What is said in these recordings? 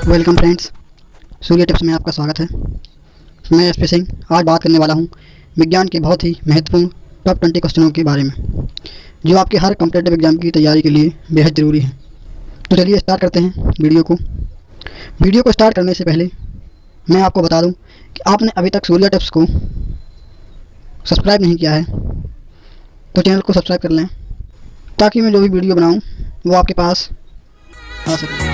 Welcome friends, सूर्य tips में आपका स्वागत है। मैं एसपी सिंह आज बात करने वाला हूं विज्ञान के बहुत ही महत्वपूर्ण टॉप 20 क्वेश्चनों के बारे में, जो आपके हर कॉम्पिटिटिव एग्जाम की तैयारी के लिए बेहद ज़रूरी है। तो चलिए स्टार्ट करते हैं वीडियो को स्टार्ट करने से पहले मैं आपको बता दूं कि आपने अभी तक सूर्य टिप्स को सब्सक्राइब नहीं किया है तो चैनल को सब्सक्राइब कर लें, ताकि मैं जो भी वीडियो बनाऊँ वो आपके पास आ सके।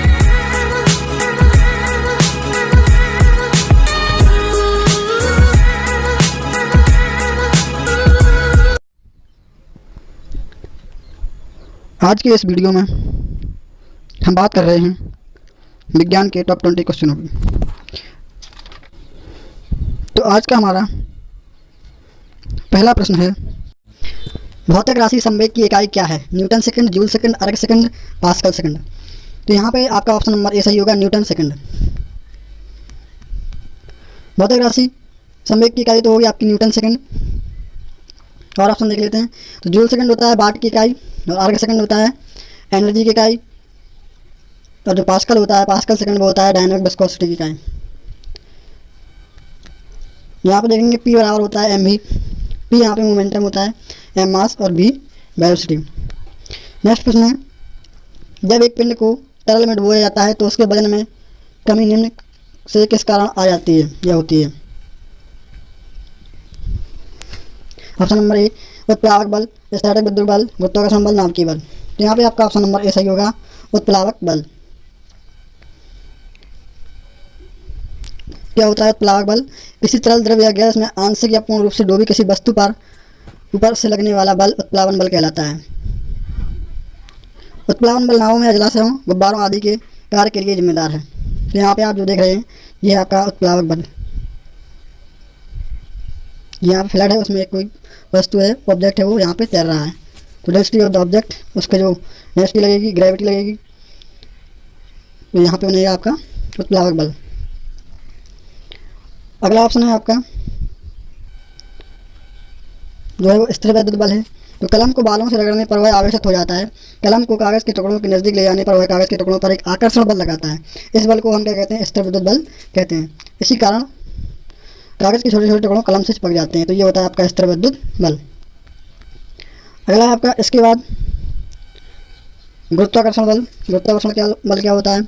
आज के इस वीडियो में हम बात कर रहे हैं विज्ञान के टॉप 20 क्वेश्चनों की। तो आज का हमारा पहला प्रश्न है, भौतिक राशि संवेग की इकाई क्या है? न्यूटन सेकंड, जूल सेकंड, अर्ग सेकंड, पास्कल सेकंड। तो यहाँ पे आपका ऑप्शन नंबर ए सही होगा, न्यूटन सेकंड। भौतिक राशि संवेग की इकाई तो होगी आपकी न्यूटन सेकंड। और ऑप्शन देख लेते हैं। तो जूल सेकंड होता है वाट की इकाई, और अर्ग सेकंड होता है एनर्जी की इकाई, और जो पास्कल होता है, पास्कल सेकंड वो होता है डायनामिक विस्कोसिटी की इकाई। यहाँ पे देखेंगे पी बराबर होता है एम वी। पी यहाँ पे मोमेंटम होता है, एम मास और वी वेलोसिटी। नेक्स्ट प्रश्न है, जब एक पिंड को तरल में डुबोया जाता है तो उसके वजन में कमी निम्न से किस कारण आ जाती है या होती है? ऑप्शन नंबर ए उत्प्लावक बल, स्टैटिक विद्युत बल, गुरुत्वाकर्षण बल, नाभिकीय बल। तो यहाँ पे आपका ऑप्शन नंबर ए सही होगा, उत्प्लावक बल। क्या होता है उत्प्लावक बल? किसी तरल द्रव्य या गैस में आंशिक या पूर्ण रूप से डूबी किसी वस्तु पर ऊपर से लगने वाला बल उत्प्लावन बल कहलाता है। उत्प्लावन बल नावों में, जलाशयों, गुब्बारों आदि के कार्य के लिए जिम्मेदार है। तो यहाँ पे आप जो देख रहे हैं ये आपका उत्प्लावक बल। यहाँ पे फ्लड है, उसमें कोई वस्तु है, ऑब्जेक्ट है, वो यहाँ पे तैर रहा है। तो डेंसिटी ऑफ द ऑब्जेक्ट, उसके जो डेंसिटी लगेगी, ग्रेविटी लगेगी, तो यहाँ पे बनेगा आपका उत्प्लावक बल। अगला ऑप्शन है आपका जो है वो स्थिर वैद्युत बल है। तो कलम को बालों से रगड़ने पर वह आवेशित हो जाता है। कलम को कागज़ के टुकड़ों के नज़दीक ले जाने पर वह कागज़ के टुकड़ों पर एक आकर्षण बल लगाता है। इस बल को हम क्या कहते हैं? स्थिर विद्युत बल कहते हैं। इसी कारण कागज़ के छोटे छोटे टुकड़ों कलम से चिपक जाते हैं। तो ये होता है आपका स्थिर विद्युत बल। अगला है आपका इसके बाद गुरुत्वाकर्षण बल। गुरुत्वाकर्षण बल क्या होता है?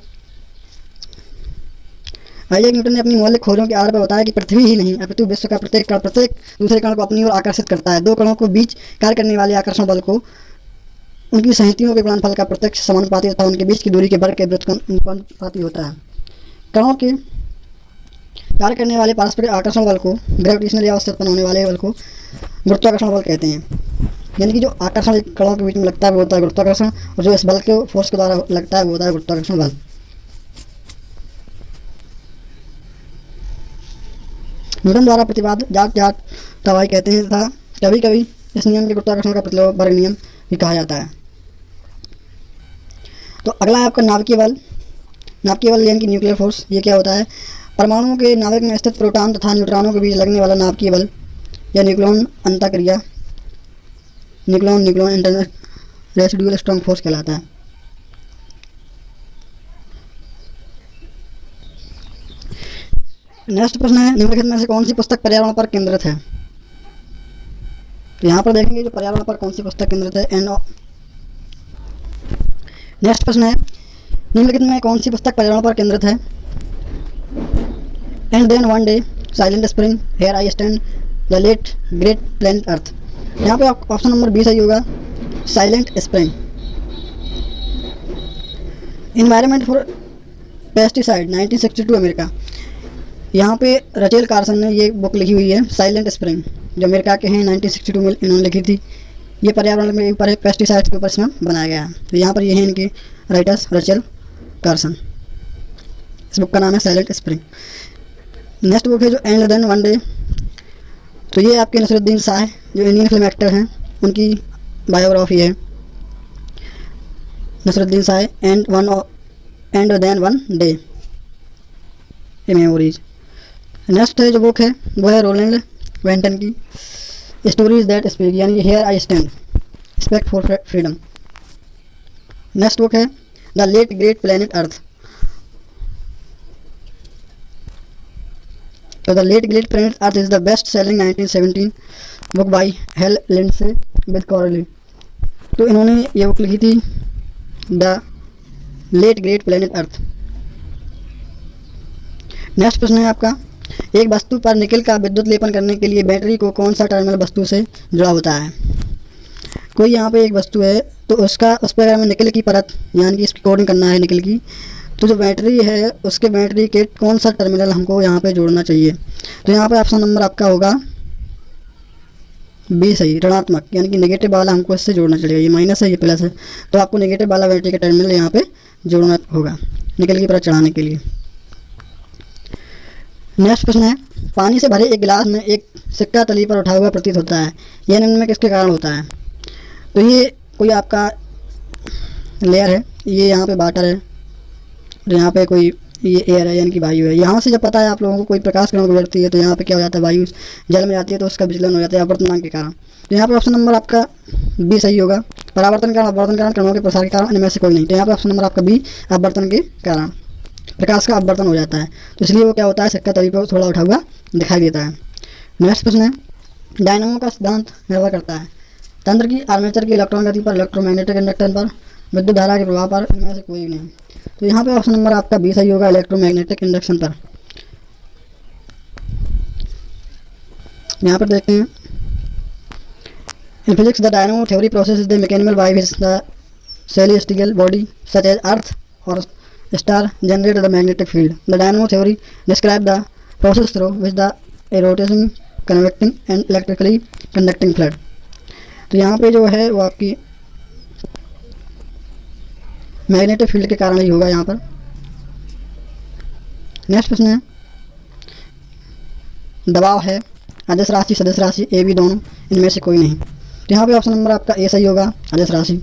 आइजैक न्यूटन ने अपनी मौलिक खोजों के आधार पर बताया कि पृथ्वी ही नहीं अपितु विश्व का प्रत्येक कण प्रत्येक दूसरे कण को अपनी ओर आकर्षित करता है। दो कणों को बीच कार्य करने वाले आकर्षण बल को उनकी संहतियों के गुणनफल का प्रत्यक्ष समानुपाती तथा उनके बीच की दूरी के वर्ग के व्युत्क्रमानुपाती होता है। कणों के कार्य करने वाले पारस्परिक आकर्षण बल को, ग्रेविटेशनल या अवस्थित होने वाले बल को गुरुत्वाकर्षण बल कहते हैं। यानी कि जो आकर्षण कणों के बीच में लगता है वो होता है गुरुत्वाकर्षण, और जो इस बल के फोर्स के द्वारा लगता है वो होता है गुरुत्वाकर्षण बल। न्यूटन द्वारा प्रतिपादित जात दवाई कहते हैं तथा कभी कभी इस नियम के गुरुत्वाकर्षण का प्रतिलोम वर्ग नियम भी कहा जाता है। तो अगला है आपका नाभिकीय बल। नाभिकीय बल यानी कि न्यूक्लियर फोर्स। ये क्या होता है? परमाणुओं के नाभिक में स्थित प्रोटॉन तथा न्यूट्रॉनों के बीच लगने वाला नाभिकीय बल या न्यूक्लियन अंतःक्रिया, nucleon internal residual strong force कहलाता है। नेक्स्ट प्रश्न है, निम्नलिखित में से कौन सी पुस्तक पर्यावरण पर केंद्रित है? तो यहाँ पर देखेंगे जो पर्यावरण पर कौन सी पुस्तक केंद्रित है। नेक्स्ट प्रश्न है, निम्नलिखित में कौन सी पुस्तक पर्यावरण पर केंद्रित है? And then one day, silent spring, here I stand, the late great planet earth. यहाँ पे ऑप्शन नंबर बी सही होगा, silent spring. Environment for pesticide 1962 America. यहाँ पे रचेल कार्सन ने ये बुक लिखी हुई है, साइलेंट स्प्रिंग, जो अमेरिका के हैं, 1962 में इन्होंने लिखी थी। ये पर्यावरण के ऊपर है, पेस्टिसाइड्स के ऊपर इसमें बनाया गया है। तो यहाँ पर ये हैं इनके राइटर्स, रचेल कार्सन। इस बुक का नाम है साइलेंट स्प्रिंग। नेक्स्ट बुक है जो एंड देन वन डे। तो ये आपके नसरुद्दीन शाह जो इंडियन फिल्म एक्टर हैं, उनकी बायोग्राफी है। Naseeruddin Shah, and then one day, a memories. Next है जो बुक है वो है रोलैंड वेंटन की स्टोरीज दैट स्पीक, यानी हियर आई स्टैंड, स्पेक्ट फॉर फ्रीडम। नेक्स्ट बुक है the late great planet earth. तो the late great planet earth is the best selling 1917 book by Hal Lindsey with Corley. तो इन्होंने ये book लिखी थी the late great planet earth. Next प्रश्न है आपका, एक वस्तु पर निकल का विद्युत लेपन करने के लिए बैटरी को कौन सा टर्मिनल वस्तु से जुड़ा होता है। कोई यहाँ पे एक वस्तु है तो उस पर अगर हमें निकल की परत यानी कि इसकी कोडिंग करना है निकल की, तो जो बैटरी है उसके बैटरी के कौन सा टर्मिनल हमको यहाँ पे जोड़ना चाहिए। तो यहाँ पे ऑप्शन नंबर आपका होगा बी सही, ऋणात्मक, यानी कि नेगेटिव वाला हमको इससे जोड़ना चलेगा। ये माइनस है ये प्लस है, तो आपको नेगेटिव वाला बैटरी का टर्मिनल यहाँ पे जोड़ना होगा निकल की परत चढ़ाने के लिए। नेक्स्ट प्रश्न है, पानी से भरे एक गिलास में एक सिक्का तली पर उठा हुआ प्रतीत होता है, यह निम्न में किसके कारण होता है। तो ये कोई आपका लेयर है, ये यहाँ पे वाटर है और यहाँ पे कोई ये एयर है यानी कि वायु है। यहाँ से जब पता है आप लोगों को कोई प्रकाश किरण गुजरती है तो यहाँ पे क्या हो जाता है, वायु जल में जाती है तो उसका विचलन हो जाता है अपवर्तनांक के कारण। तो यहाँ पे ऑप्शन नंबर आपका बी सही होगा, परावर्तन कारण अपवर्तन कारण किरणों के प्रसार के कारण इनमें से कोई नहीं। तो यहाँ पे ऑप्शन नंबर आपका बी, अपवर्तन के कारण प्रकाश का अपवर्तन हो जाता है, तो इसलिए वो क्या होता है, सिक्का तली पर थोड़ा उठा हुआ दिखाई देता है। नेक्स्ट प्रश्न है, डायनामो का सिद्धांत निर्भर करता है तंत्र की, आर्मेचर की, इलेक्ट्रॉन गति पर, इलेक्ट्रोमैग्नेटिक इंडक्शन पर, विद्युत धारा के प्रभाव पर, इनमें से कोई नहीं। तो यहाँ पे ऑप्शन नंबर आपका बी सही होगा, इलेक्ट्रोमैग्नेटिक इंडक्शन पर। यहाँ पर देखते हैं, in physics the dynamo theory process is the mechanical by which the celestial body such as earth or star generate the magnetic field. The dynamo theory describe the process through which the rotating, convecting and electrically conducting fluid. तो यहाँ पे जो है वो आपकी magnetic field के कारण ही होगा यहाँ पर। नेक्स्ट प्रश्न है, दबाव है अदिश राशि सदिश राशि ए बी दोनों, इनमें से कोई नहीं। तो यहाँ पे ऑप्शन नंबर आपका ए सही होगा, अदिश राशि।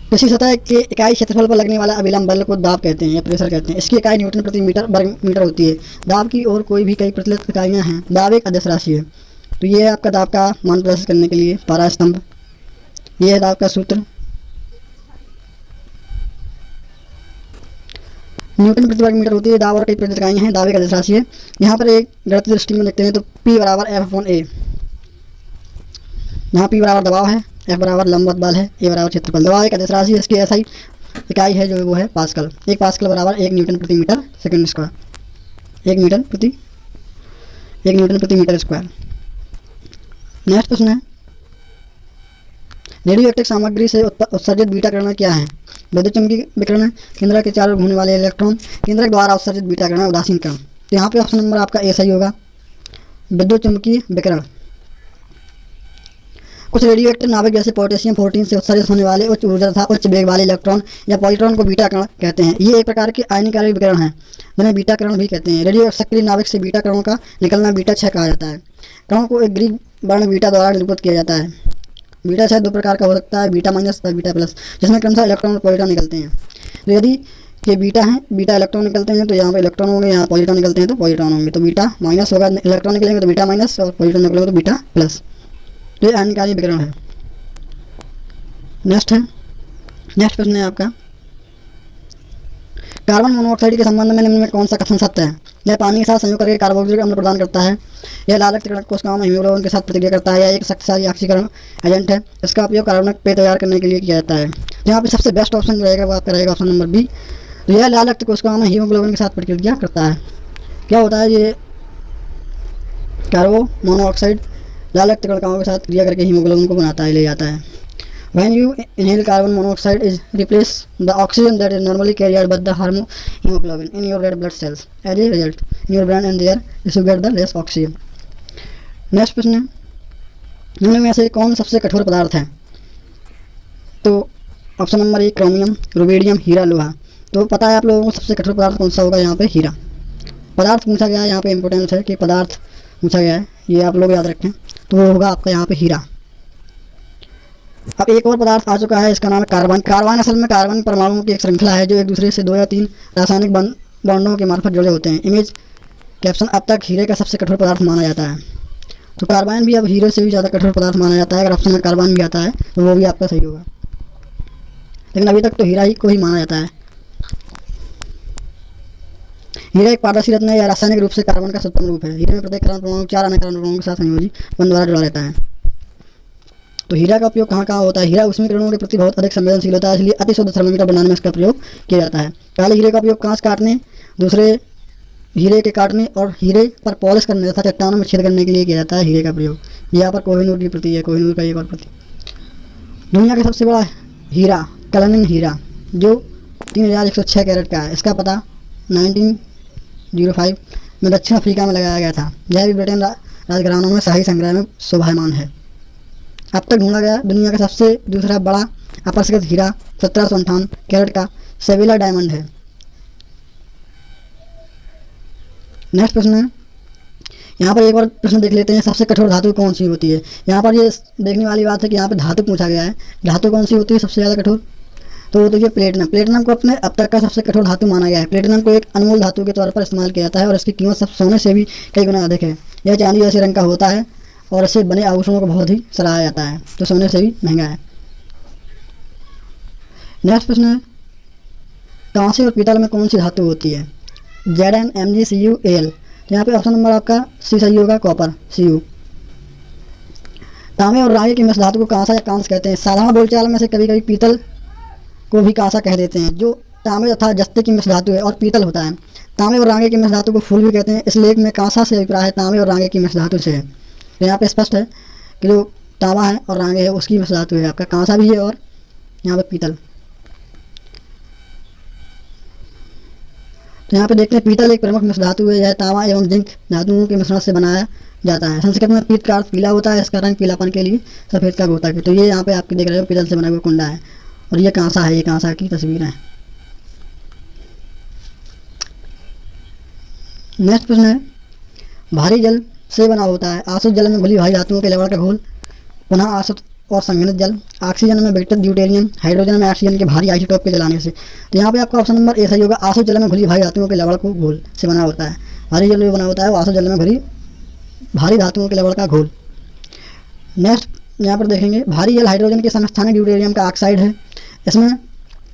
किसी सतह के इकाई क्षेत्रफल पर लगने वाला अभिलंब बल को दाब कहते हैं या प्रेशर कहते हैं। इसकी इकाई न्यूटन प्रति मीटर वर्ग मीटर होती है। दाब की और कोई भी कई प्रचलित इकाइयाँ हैं। दाब एक अदिश राशि है। तो ये है आपका दाब का मान प्रदर्शित करने के लिए पारा स्तंभ, ये है दाब का सूत्र। न्यूटन प्रति वर्ग मीटर होती है। दाब और कई प्रचलित इकाइयाँ हैं। दाब एक अदिश राशि है। यहाँ पर एक गणितीय दृष्टि में देखते हैं तो P बराबर F/A, यहाँ P बराबर दबाव है, F बराबर लंबवत बल है, A बराबर क्षेत्रफल। दबाव एक अदिश राशि है, इसकी SI इकाई है जो वो है पास्कल। एक पास्कल बराबर 1 न्यूटन प्रति मीटर सेकंड स्क्वायर, 1 न्यूटन प्रति मीटर स्क्वायर। नेक्स्ट प्रश्न है, रेडियो एक्टिव सामग्री से उत्सर्जित बीटा किरण क्या है। विद्युत चुंबकीय विकिरण, केंद्र के चारों घूमने वाले इलेक्ट्रॉन, केंद्र द्वारा उत्सर्जित बीटा किरण, उदासीन किरण। तो यहाँ पे ऑप्शन नंबर आपका ए सही होगा, विद्युत चुंबकीय विकिरण। कुछ रेडियो एक्टिव नाभिक जैसे पोटेशियम 14 से उत्सर्जित होने वाले उच्च ऊर्जा तथा उच्च वेग वाले इलेक्ट्रॉन या पॉजिट्रॉन को बीटा किरण कहते हैं। ये एक प्रकार के आयनीकारी विकिरण है जिन्हें बीटा किरण भी कहते हैं। रेडियो सक्रिय नाभिक से बीटा किरणों का निकलना बीटा क्षय कहा जाता है। किरणों को एक ग्रीक वर्ण बीटा द्वारा निरूपित किया जाता है। बीटा क्षय दो प्रकार का हो सकता है, बीटा माइनस और बीटा प्लस, जिसमें क्रमशः इलेक्ट्रॉन और पॉजिट्रॉन निकलते हैं। तो यदि ये बीटा है, बीटा इलेक्ट्रॉन निकलते हैं तो यहाँ पे इलेक्ट्रॉन होंगे, यहाँ पॉजिट्रॉन निकलते हैं तो पॉजिट्रॉन होंगे। तो बीटा माइनस होगा, इलेक्ट्रॉन निकलेंगे तो बीटा माइनस और पॉजिट्रॉन निकलेंगे तो बीटा प्लस। तो ये आयनीकारी विकिरण है। नेक्स्ट प्रश्न है आपका, कार्बन मोनोऑक्साइड के संबंध में निम्न में कौन सा कथन सत्य है। यह पानी के साथ संयोग करके कार्बोक्सिलिक अम्ल प्रदान करता है। यह लाल रक्त कोशिकाओं में हीमोग्लोबिन के साथ प्रतिक्रिया करता है। यह एक शक्तिशाली ऑक्सीकरण एजेंट है। इसका उपयोग कार्बनिक पेय तैयार करने के लिए किया जाता है। तो यहाँ पे सबसे बेस्ट ऑप्शन रहेगा वो आपका रहेगा ऑप्शन नंबर बी। तो यह लाल रक्त कोशिकाओं में हीमोग्लोबिन के साथ प्रतिक्रिया करता है। क्या होता है, ये कार्बो मोनोऑक्साइड लाल रक्त कणिकाओं के साथ क्रिया करके हीमोग्लोबिन को बनाता है, ले जाता है। When you inhale carbon monoxide, it replaces the oxygen that is normally carried by the hemoglobin in your red blood cells. As a result, in your brain and there, you get the less oxygen. Next प्रश्न है, निम्न में से कौन सबसे कठोर पदार्थ है। तो option number A chromium, rubidium, हीरा, लोहा। तो पता है आप लोगों को सबसे कठोर पदार्थ कौन सा होगा, यहाँ पे हीरा। पदार्थ पूछा गया है, यहाँ पे इंपोर्टेंस है कि पदार्थ पूछा गया है, ये आप लोग याद रखें। तो वो होगा आपका यहाँ पे हीरा। अब एक और पदार्थ आ चुका है, इसका नाम है कार्बन। कार्बन असल में कार्बन परमाणुओं की एक श्रृंखला है जो एक दूसरे से 2 या 3 रासायनिक बॉन्डों के मार्फत जुड़े होते हैं। इमेज कैप्शन, अब तक हीरे का सबसे कठोर पदार्थ माना जाता है। तो कार्बन भी अब हीरे से भी ज़्यादा कठोर पदार्थ माना जाता है। अगर ऑप्शन में कार्बन भी आता है तो वो भी आपका सही होगा, लेकिन अभी तक तो हीरा ही को ही माना जाता है। हीरा एक पारदर्शी रत्न है या रासायनिक रूप से कार्बन का सत्तम रूप है। हीरे में प्रत्येक कार्बन परमाणु 4 अन्य कार्बन परमाणुओं के साथ संयोजी बंध द्वारा जुड़ा रहता है। तो हीरा का उपयोग कहाँ कहाँ होता है? हीरा ऊष्मीय किरणों के प्रति बहुत अधिक संवेदनशील होता है, इसलिए अति शुद्ध थर्मोमीटर बनाने में इसका प्रयोग किया जाता है। पहले हीरे का उपयोग कांच काटने, दूसरे हीरे के काटने और हीरे पर पॉलिश करने तथा चट्टानों में छेद करने के लिए किया जाता है हीरे का प्रयोग। यहाँ पर कोहिनूर की प्रति है, कोहिनूर का एक और प्रति। दुनिया का सबसे बड़ा हीरा कलनिन हीरा जो 3106 कैरेट का है, इसका पता 1905 में दक्षिण अफ्रीका में लगाया गया था। यह भी ब्रिटेन राजघरानों में शाही संग्रह में शोभायमान है। अब तक ढूंढा गया दुनिया का सबसे दूसरा बड़ा अपरस्कृत हीरा 1758 कैरेट का सेविला डायमंड है। नेक्स्ट प्रश्न है, यहाँ पर एक और प्रश्न देख लेते हैं, सबसे कठोर धातु कौन सी होती है? यहाँ पर ये देखने वाली बात है कि यहाँ पे धातु पूछा गया है, धातु कौन सी होती है सबसे ज़्यादा कठोर? तो वो देखिए प्लेटिनम। प्लेटिनम को अपने अब तक का सबसे कठोर धातु माना गया है। प्लेटिनम को एक अनमोल धातु के तौर पर इस्तेमाल किया जाता है और इसकी कीमत सब सोने से भी कई गुना अधिक है। यह चांदी जैसे रंग का होता है और इससे बने आभूषणों को बहुत ही सराहा जाता है, तो सोने से भी महंगा है। नेक्स्ट प्रश्न है, कांसे और पीतल में कौन सी धातु होती है? ZnMgCuAl। तो यहाँ पे ऑप्शन नंबर आपका सी सही होगा, कॉपर Cu। तांबे और रागे की मिश्र धातु को कांसा या कांस कहते हैं। साधारण बोलचाल में से कभी कभी पीतल को भी कांसा कह देते हैं, जो तांबे तथा जस्ते की मिश्र धातु है और पीतल होता है। तांबे और रागे की मिश्र धातु को फूल भी कहते हैं। इस लेख में कांसा से अभिप्राय है, तांबे और रागे की मिश्र धातु से है। तो यहाँ पे स्पष्ट है कि जो तांबा है और रागे है उसकी मिश्र धातु है आपका, कांसा भी है और यहाँ पे पीतल। तो यहाँ पे देखते हैं पीतल एक प्रमुख मिश्र धातु है। यह तांबा एवं जिंक धातुओं के मिश्रण से बनाया जाता है। संस्कृत में पीत का अर्थ पीला होता है, इसका रंग पीलापन के लिए सफ़ेद का गोता है। तो ये यहाँ पे आपके देख रहे हो पीतल से बना हुआ कुंडा है और ये कांसा है, ये कांसा की तस्वीर है। नेक्स्ट प्रश्न है, भारी जल से बना होता है। आसुत जल में घुली भारी धातुओं के लवण का घोल, पुनः आसुत और संघनित जल, ऑक्सीजन में विघटित ड्यूटेरियम, हाइड्रोजन में ऑक्सीजन के भारी आइसोटोप के जलाने से। तो यहाँ पे आपका ऑप्शन नंबर ए सही होगा, आसुत जल में घुली भारी धातुओं के लवण को घोल से बना होता है। भारी जल में बना होता है वो आसुत जल में भरी भारी धातुओं के लवण का घोल। नेक्स्ट यहाँ पर देखेंगे, भारी जल हाइड्रोजन के समस्थानिक ड्यूटेरियम का ऑक्साइड है। इसमें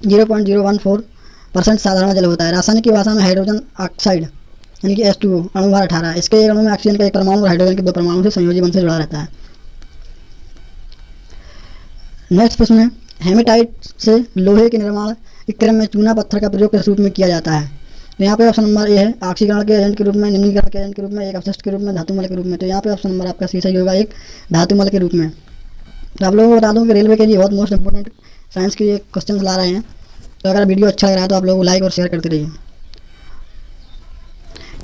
0.014% साधारण जल होता है। रासायनिक की भाषा में हाइड्रोजन ऑक्साइड यानी कि H2O अणु भार 18 है। इसके एक अणु में ऑक्सीजन का एक परमाणु और हाइड्रोजन के 2 परमाणु से संयोजी बंध से जुड़ा रहता है। नेक्स्ट प्रश्न है, हेमेटाइट से लोहे के निर्माण के क्रम में चूना पत्थर का प्रयोग किस रूप में किया जाता है? तो यहाँ पे ऑप्शन नंबर ए है, ऑक्सीकरण के एजेंट के रूप में, निम्नीकरण के एजेंट के रूप में, एक अपशिष्ट के रूप में, धातुमल के रूप में। तो यहाँ पे ऑप्शन नंबर आपका सी सही होगा, एक धातुमल के रूप में। तो आप लोगों को बता दूँ कि रेलवे के लिए बहुत मोस्ट इंपॉर्टेंट साइंस के क्वेश्चन ला रहे हैं। तो अगर वीडियो अच्छा लग रहा है तो आप लोग लाइक और शेयर करते रहिए।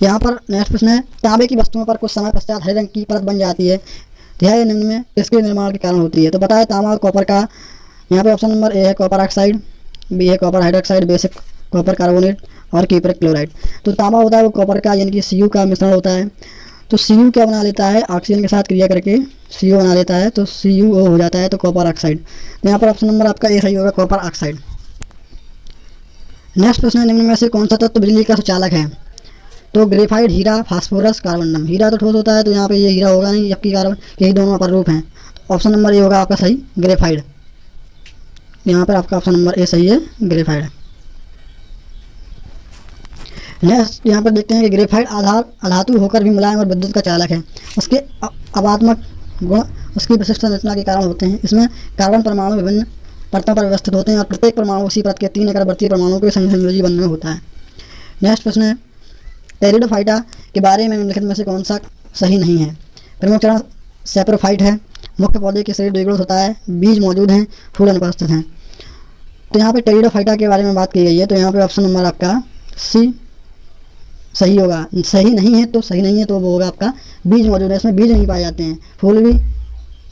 यहाँ पर नेक्स्ट प्रश्न है, तांबे की वस्तुओं पर कुछ समय पश्चात हरे रंग की परत बन जाती है, यह निम्न में किसके निर्माण के कारण होती है? तो बताया तांबा और कॉपर का। यहाँ पे ऑप्शन नंबर ए है कॉपर ऑक्साइड, बी है copper hydroxide, basic copper carbonate और कीपर क्लोराइड। तो तांबा होता है वो कॉपर का यानी कि Cu का मिश्रण होता है। तो Cu क्या बना लेता है, ऑक्सीजन के साथ क्रिया करके CO बना लेता है, तो CuO हो जाता है, तो कॉपर ऑक्साइड। तो यहाँ पर ऑप्शन नंबर आपका ए सही होगा, कॉपर ऑक्साइड। नेक्स्ट प्रश्न है, निम्न में से कौन सा तत्व बिजली का सुचालक है? तो ग्रेफाइट, हीरा, फास्फोरस, कार्बनडम। हीरा तो ठोस होता है तो यहाँ पे ये हीरा होगा नहीं, जबकि कार्बन, यही दोनों अपर रूप हैं। ऑप्शन नंबर ए होगा आपका सही, ग्रेफाइट। यहाँ पर आपका ऑप्शन नंबर ए सही है, ग्रेफाइट। नेक्स्ट यहाँ पर देखते हैं कि ग्रेफाइट आधार अधातु होकर भी मुलायम और विद्युत का चालक है। उसके अवात्मक गुण उसकी विशिष्ट संरचना के कारण होते हैं। इसमें कार्बन परमाणु विभिन्न परतों पर व्यवस्थित होते हैं और प्रत्येक परमाणु उसी परत के 3 निकटवर्तीय परमाणुओं के संयोजी बंधन में होता है। नेक्स्ट प्रश्न है, टेरिडोफाइटा के बारे में निम्नलिखित में से कौन सा सही नहीं है? प्रमुख चरण सेप्रोफाइट है, मुख्य पौधे के शरीर द्विगुणित होता है, बीज मौजूद हैं, फूल अनुपस्थित हैं। तो यहाँ पे टेरिडोफाइटा के बारे में बात की गई है, तो यहाँ पे ऑप्शन नंबर आपका सी सही होगा। सही नहीं है तो सही नहीं है तो वो होगा आपका बीज मौजूद है, इसमें बीज नहीं पाए जाते हैं, फूल भी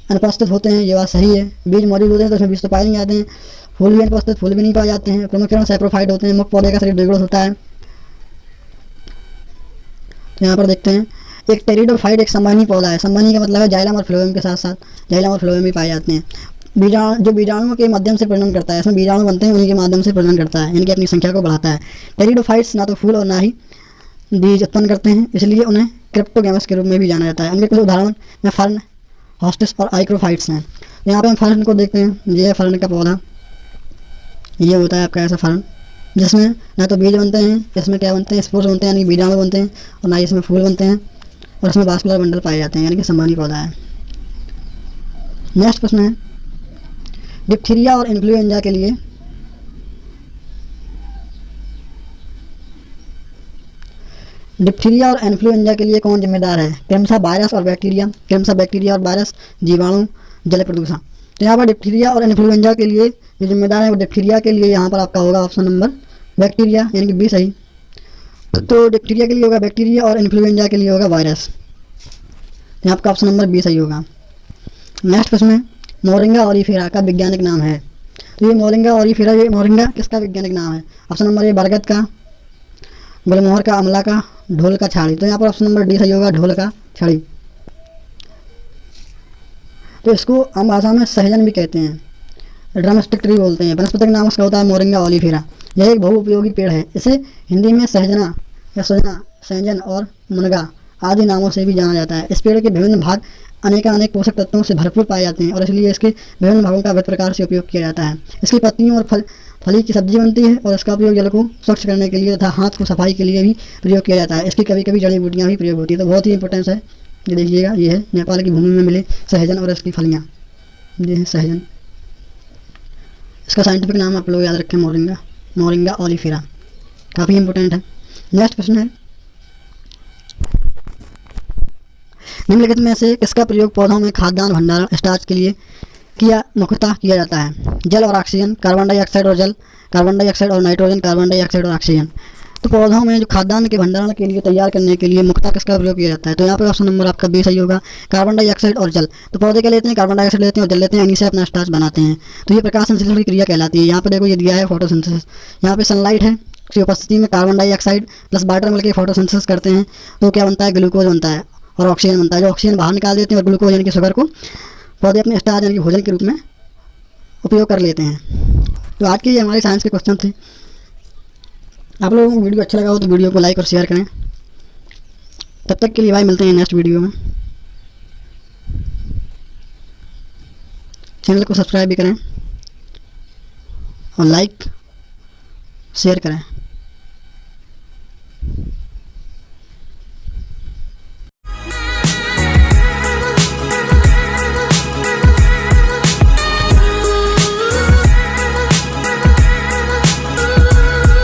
अनुपस्थित होते हैं, ये बात सही है। बीज मौजूद होते हैं तो उसमें बीज तो पाए नहीं जाते हैं, फूल भी अनुपस्थित, फूल भी नहीं पाए जाते हैं। प्रमुख चरण सेप्रोफाइट होते हैं, मुख्य पौधे का शरीर द्विगुणित होता है। तो यहाँ पर देखते हैं, एक टेरिडोफाइट एक संवहनी पौधा है। संवहनी का मतलब है जाइलम और फ्लोएम के साथ साथ जाइलम और फ्लोएम भी पाए जाते हैं। जो बीजाणुओं के माध्यम से प्रजनन करता है, इसमें बीजाणु बनते हैं उन्हीं के माध्यम से प्रजनन करता है, इनकी अपनी संख्या को बढ़ाता है। टेरिडोफाइट्स ना तो फूल और ना ही बीज उत्पन्न करते हैं, इसलिए उन्हें क्रिप्टोगैमस के रूप में भी जाना जाता है। उनके कुछ उदाहरण में फर्न, हॉस्टिस और आइक्रोफाइट्स हैं। यहाँ पे हम फर्न को देखते हैं, ये है फर्न का पौधा, ये होता है आपका ऐसा फर्न, जिसमें ना तो बीज बनते हैं, इसमें क्या बनते हैं, स्पोर्स बनते हैं यानी बीजाणु बनते हैं, और ना ही इसमें फूल बनते हैं, और इसमें वास्कुलर बंडल पाए जाते हैं यानी कि संवहनी पौधा है। नेक्स्ट प्रश्न है, डिप्थीरिया और इन्फ्लुएंजा के लिए डिप्थीरिया और इन्फ्लुएंजा के लिए कौन जिम्मेदार है? क्रमशः वायरस और बैक्टीरिया, क्रमशः बैक्टीरिया और वायरस, जीवाणु, जल प्रदूषण। तो यहाँ पर डिप्थीरिया और इन्फ्लुएंजा के लिए जो जिम्मेदार है वो डिप्थीरिया के लिए यहाँ पर आपका होगा ऑप्शन नंबर बैक्टीरिया यानी कि बी सही। तो डिप्थीरिया के लिए होगा बैक्टीरिया और इन्फ्लुएंजा के लिए होगा वायरस। यहाँ आपका ऑप्शन नंबर बी सही होगा। नेक्स्ट प्रश्न है, मोरिंगा ऑलिफेरा का वैज्ञानिक नाम है? तो ये मोरिंगा ऑलिफेरा, ये मोरिंगा किसका वैज्ञानिक नाम है? ऑप्शन नंबर ए बरगद का, गुलमोहर का, अमला का, ढोल का छाड़ी। तो यहाँ पर ऑप्शन नंबर डी सही होगा, ढोल का छड़ी। तो इसको आम भाषा में सहजन भी कहते हैं, ड्रमस्टिक ट्री बोलते हैं। वनस्पतिक नाम उसका होता है मोरिंगा ऑलिफेरा। यह एक बहुउपयोगी पेड़ है। इसे हिंदी में सहजना या सजना, सहजन और मुनगा आदि नामों से भी जाना जाता है। इस पेड़ के विभिन्न भाग अनेक पोषक तत्वों से भरपूर पाए जाते हैं और इसलिए इसके विभिन्न भागों का विभिन्न प्रकार से उपयोग किया जाता है। इसकी पत्तियों और फली की सब्जी बनती है और इसका उपयोग जल को स्वच्छ करने के लिए तथा हाथ को सफाई के लिए भी प्रयोग किया जाता है। इसकी कभी कभी जड़ी बूटियाँ भी प्रयोग होती है। तो बहुत ही इंपॉर्टेंस है, ये देखिएगा, ये है नेपाल की भूमि में मिले सहजन और इसकी फलियाँ, ये है सहजन। इसका साइंटिफिक नाम आप लोग याद रखें, मोरिंगा, मोरिंगा ऑलिफेरा, काफ़ी इंपॉर्टेंट है। नेक्स्ट प्रश्न है, निम्नलिखित में से किसका प्रयोग पौधों में खाद्यान्न भंडारण स्टार्च के लिए मुख्यतः किया जाता है? जल और ऑक्सीजन, कार्बन डाइऑक्साइड और जल, कार्बन डाइऑक्साइड और नाइट्रोजन, कार्बन डाइऑक्साइड और ऑक्सीजन। तो पौधों में जो खाद्यान्न के भंडारण के लिए तैयार करने के लिए मुख्यतः किसका प्रयोग किया जाता है? तो यहाँ पे ऑप्शन नंबर आपका बी सही होगा, कार्बन डाइऑक्साइड और जल। तो पौधे क्या लेते हैं? कार्बन डाइऑक्साइड लेते हैं और जल लेते हैं, इन्हीं से अपना स्टार्च बनाते हैं। तो ये प्रकाश संश्लेषण की क्रिया कहलाती है। यहाँ पे देखो ये दिया है फोटोसिंथेसिस, यहाँ पे सनलाइट है की उपस्थिति में कार्बन डाइऑक्साइड प्लस वाटर मिलकर फोटोसिंथेसिस करते हैं तो क्या बनता है? ग्लूकोज बनता है और ऑक्सीजन बनता है। जो ऑक्सीजन बाहर निकाल देते हैं और ग्लूकोज यानी कि शुगर को पौधे अपने स्टार्च यानी कि भोजन के रूप में उपयोग कर लेते हैं। तो आज के ये हमारे साइंस के क्वेश्चन थे। आप लोगों को वीडियो अच्छा लगा हो तो वीडियो को लाइक और शेयर करें। तब तक के लिए भाई मिलते हैं नेक्स्ट वीडियो में। चैनल को सब्सक्राइब भी करें और लाइक शेयर करें।